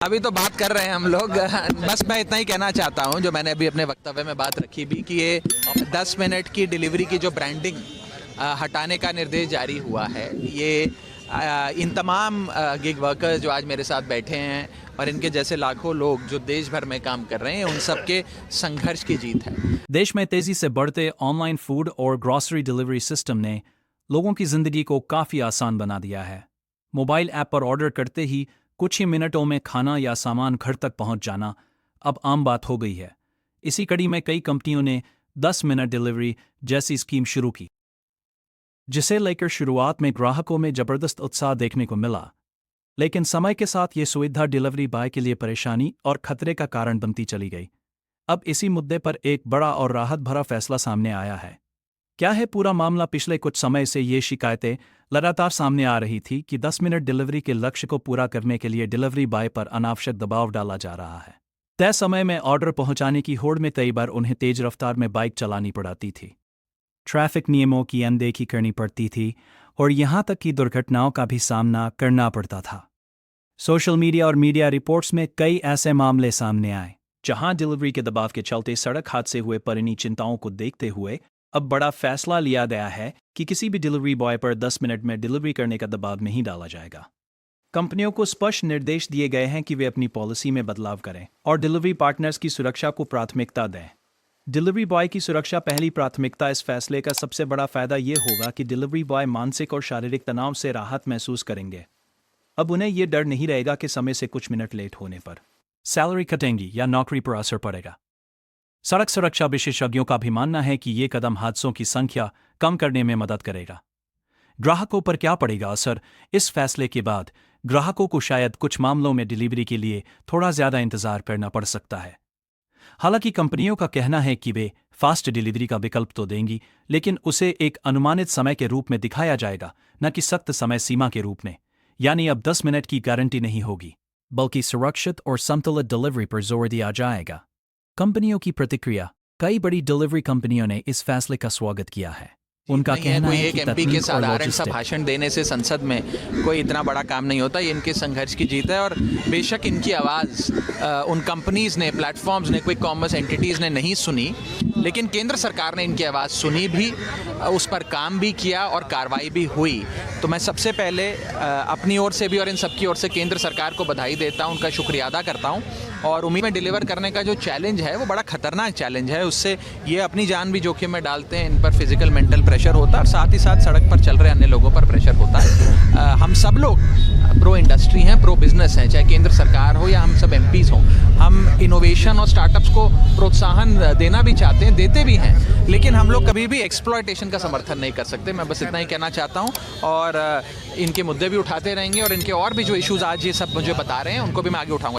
अभी तो बात कर रहे हैं हम लोग। बस मैं इतना ही कहना चाहता हूं, जो मैंने अभी अपने वक्तव्य में बात रखी भी, कि ये 10 मिनट की डिलीवरी की जो ब्रांडिंग हटाने का निर्देश जारी हुआ है, ये इन तमाम गिग वर्कर्स जो आज मेरे साथ बैठे हैं और इनके जैसे लाखों लोग जो देश भर में काम कर रहे हैं, उन सबके संघर्ष की जीत है। देश में तेजी से बढ़ते ऑनलाइन फूड और ग्रॉसरी डिलीवरी सिस्टम ने लोगों की जिंदगी को काफ़ी आसान बना दिया है। मोबाइल ऐप पर ऑर्डर करते ही कुछ ही मिनटों में खाना या सामान घर तक पहुंच जाना अब आम बात हो गई है। इसी कड़ी में कई कंपनियों ने 10 मिनट डिलीवरी जैसी स्कीम शुरू की, जिसे लेकर शुरुआत में ग्राहकों में जबरदस्त उत्साह देखने को मिला। लेकिन समय के साथ ये सुविधा डिलीवरी बॉय के लिए परेशानी और खतरे का कारण बनती चली गई। अब इसी मुद्दे पर एक बड़ा और राहत भरा फैसला सामने आया है। क्या है पूरा मामला? पिछले कुछ समय से ये शिकायतें लगातार सामने आ रही थी कि 10 मिनट डिलीवरी के लक्ष्य को पूरा करने के लिए डिलीवरी बॉय पर अनावश्यक दबाव डाला जा रहा है। तय समय में ऑर्डर पहुंचाने की होड़ में कई बार उन्हें तेज रफ्तार में बाइक चलानी पड़ती थी, ट्रैफिक नियमों की अनदेखी करनी पड़ती थी और यहां तक कि दुर्घटनाओं का भी सामना करना पड़ता था। सोशल मीडिया और मीडिया रिपोर्ट्स में कई ऐसे मामले सामने आए जहां डिलीवरी के दबाव के चलते सड़क हादसे हुए। पर इन्हीं चिंताओं को देखते हुए अब बड़ा फैसला लिया गया है कि किसी भी डिलीवरी बॉय पर 10 मिनट में डिलीवरी करने का दबाव नहीं डाला जाएगा। कंपनियों को स्पष्ट निर्देश दिए गए हैं कि वे अपनी पॉलिसी में बदलाव करें और डिलीवरी पार्टनर्स की सुरक्षा को प्राथमिकता दें। डिलीवरी बॉय की सुरक्षा पहली प्राथमिकता। इस फैसले का सबसे बड़ा फायदा ये होगा कि डिलीवरी बॉय मानसिक और शारीरिक तनाव से राहत महसूस करेंगे। अब उन्हें यह डर नहीं रहेगा कि समय से कुछ मिनट लेट होने पर सैलरी कटेंगी या नौकरी पर असर पड़ेगा। सड़क सुरक्षा विशेषज्ञों का भी मानना है कि ये कदम हादसों की संख्या कम करने में मदद करेगा। ग्राहकों पर क्या पड़ेगा असर? इस फैसले के बाद ग्राहकों को शायद कुछ मामलों में डिलीवरी के लिए थोड़ा ज्यादा इंतजार करना पड़ सकता है। हालांकि कंपनियों का कहना है कि वे फास्ट डिलीवरी का विकल्प तो देंगी, लेकिन उसे एक अनुमानित समय के रूप में दिखाया जाएगा, न कि सख्त समय सीमा के रूप में। यानी अब 10 मिनट की गारंटी नहीं होगी, बल्कि सुरक्षित और संतुलित डिलीवरी पर जोर दिया जाएगा। कंपनियों की प्रतिक्रिया। कई बड़ी डिलीवरी कंपनियों ने इस फैसले का स्वागत किया है। उनका कहना है कि एक एमपी के साधारण सा भाषण देने से संसद में कोई इतना बड़ा काम नहीं होता। ये इनके संघर्ष की जीत है और बेशक इनकी आवाज़ उन कंपनीज़ ने, प्लेटफॉर्म्स ने, क्विक कॉमर्स एंटिटीज़ ने नहीं सुनी, लेकिन केंद्र सरकार ने इनकी आवाज़ सुनी भी, उस पर काम भी किया और कार्रवाई भी हुई। तो मैं सबसे पहले अपनी ओर से भी और इन सबकी ओर से केंद्र सरकार को बधाई देता हूँ, उनका शुक्रिया अदा करता हूँ। और उम्मीद में डिलीवर करने का जो चैलेंज है वो बड़ा खतरनाक चैलेंज है। उससे ये अपनी जान भी जोखिम में डालते हैं, इन पर फिजिकल मेंटल प्रेशर होता है और साथ ही साथ सड़क पर चल रहे अन्य लोगों पर प्रेशर होता है। हम सब लोग प्रो इंडस्ट्री हैं, प्रो बिजनेस हैं, चाहे केंद्र सरकार हो या हम सब एमपीज़ हों। हम इनोवेशन और स्टार्टअप्स को प्रोत्साहन देना भी चाहते हैं, देते भी हैं, लेकिन हम लोग कभी भी एक्सप्लॉयटेशन का समर्थन नहीं कर सकते। मैं बस इतना ही कहना चाहता हूँ और इनके मुद्दे भी उठाते रहेंगे और इनके और भी जो इश्यूज़ आज ये सब मुझे बता रहे हैं उनको भी मैं आगे उठाऊँगा।